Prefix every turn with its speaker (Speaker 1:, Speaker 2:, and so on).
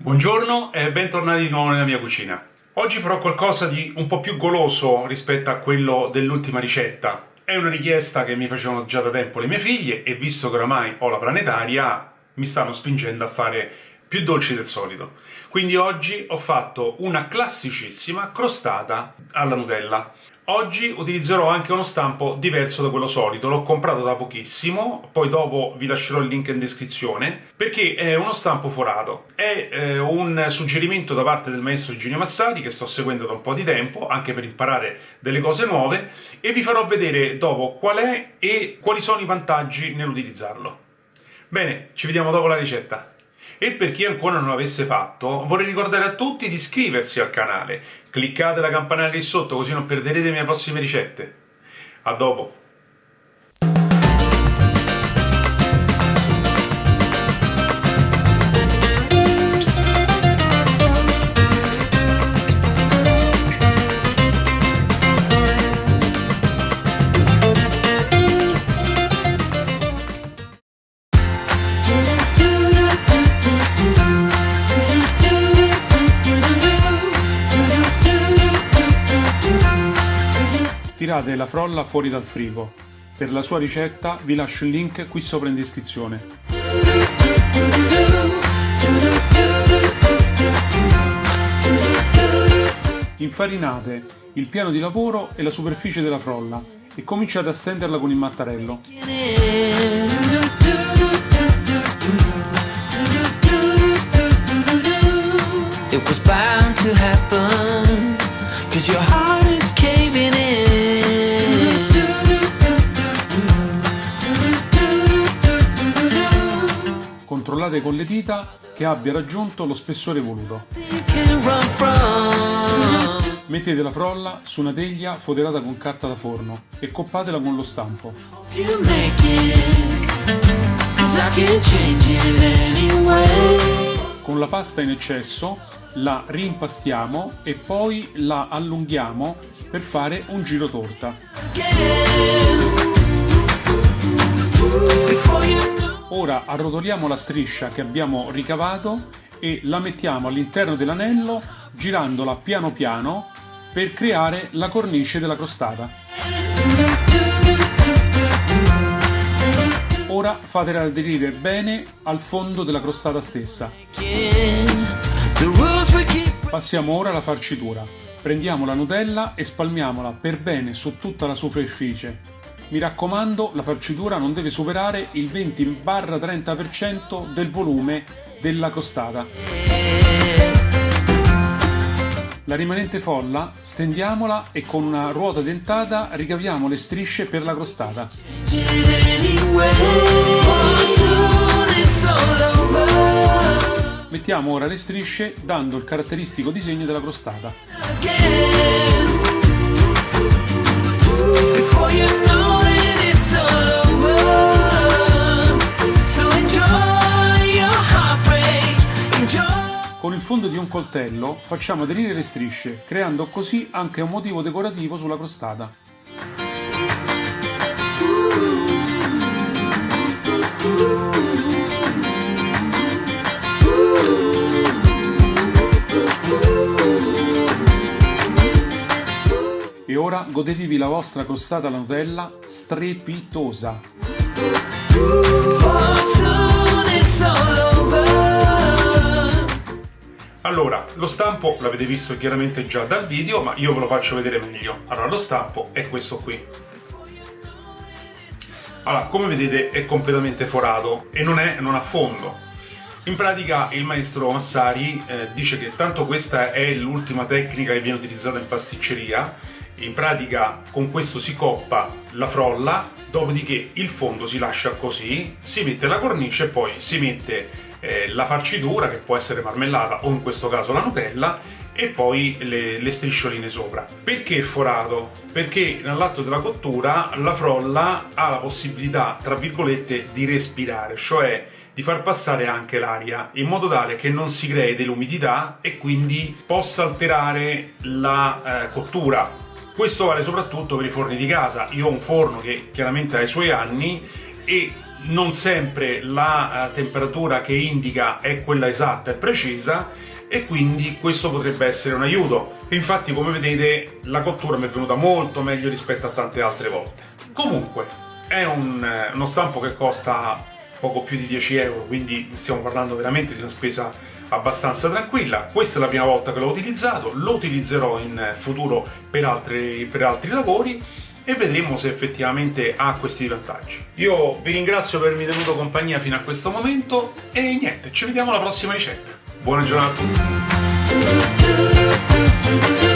Speaker 1: Buongiorno e bentornati di nuovo nella mia cucina. Oggi farò qualcosa di un po' più goloso rispetto a quello dell'ultima ricetta. È una richiesta che mi facevano già da tempo le mie figlie e visto che oramai ho la planetaria mi stanno spingendo a fare più dolci del solito. Quindi oggi ho fatto una classicissima crostata alla Nutella. Oggi utilizzerò anche uno stampo diverso da quello solito, l'ho comprato da pochissimo, poi dopo vi lascerò il link in descrizione, perché è uno stampo forato. È un suggerimento da parte del maestro Eugenio Massari, che sto seguendo da un po' di tempo, anche per imparare delle cose nuove, e vi farò vedere dopo qual è e quali sono i vantaggi nell'utilizzarlo. Bene, ci vediamo dopo la ricetta. E per chi ancora non l'avesse fatto, vorrei ricordare a tutti di iscriversi al canale. Cliccate la campanella lì sotto così non perderete le mie prossime ricette. A dopo!
Speaker 2: Tirate la frolla fuori dal frigo. Per la sua ricetta vi lascio il link qui sopra in descrizione. Infarinate il piano di lavoro e la superficie della frolla e cominciate a stenderla con il mattarello.
Speaker 3: It was bound to happen, 'cause your heart is caving in.
Speaker 2: Controllate con le dita che abbia raggiunto lo spessore voluto.
Speaker 3: You can't run from.
Speaker 2: Mettete la frolla su una teglia foderata con carta da forno e coppatela con lo stampo.
Speaker 3: You make it, 'cause I can't change it anyway.
Speaker 2: Con la pasta in eccesso la rimpastiamo e poi la allunghiamo per fare un giro torta.
Speaker 3: Before you know.
Speaker 2: Ora arrotoliamo la striscia che abbiamo ricavato e la mettiamo all'interno dell'anello girandola piano piano per creare la cornice della crostata. Ora fatela aderire bene al fondo della crostata stessa.
Speaker 3: The rules we keep.
Speaker 2: Passiamo ora alla farcitura. Prendiamo la Nutella e spalmiamola per bene su tutta la superficie. Mi raccomando, la farcitura non deve superare il 20-30% del volume della crostata. La rimanente folla stendiamola e con una ruota dentata ricaviamo le strisce per la crostata. Mettiamo ora le strisce dando il caratteristico disegno della crostata.
Speaker 3: Before you know it, it's all over. So enjoy your heartbreak. Enjoy.
Speaker 2: Con il fondo di un coltello facciamo aderire le strisce, creando così anche un motivo decorativo sulla crostata. E ora godetevi la vostra crostata alla Nutella strepitosa.
Speaker 3: For soon it's all over.
Speaker 1: Allora, lo stampo l'avete visto chiaramente già dal video, ma io ve lo faccio vedere meglio. Allora, lo stampo è questo qui. Allora, come vedete è completamente forato e non ha fondo. In pratica il maestro Massari dice che tanto questa è l'ultima tecnica che viene utilizzata in pasticceria. In pratica con questo si coppa la frolla, dopodiché il fondo si lascia così, si mette la cornice e poi si mette la farcitura, che può essere marmellata o in questo caso la Nutella, e poi le striscioline sopra. Perché è forato? Perché nell'atto della cottura la frolla ha la possibilità, tra virgolette, di respirare, cioè di far passare anche l'aria, in modo tale che non si crei dell'umidità e quindi possa alterare la cottura. Questo vale soprattutto per i forni di casa. Io ho un forno che chiaramente ha i suoi anni e non sempre la temperatura che indica è quella esatta e precisa, e quindi questo potrebbe essere un aiuto. Infatti, come vedete, la cottura mi è venuta molto meglio rispetto a tante altre volte. Comunque è uno stampo che costa poco più di 10 euro, quindi stiamo parlando veramente di una spesa abbastanza tranquilla. Questa è la prima volta che l'ho utilizzato, lo utilizzerò in futuro per altri lavori e vedremo se effettivamente ha questi vantaggi. Io vi ringrazio per avermi tenuto compagnia fino a questo momento e niente, ci vediamo alla prossima ricetta. Buona giornata a tutti!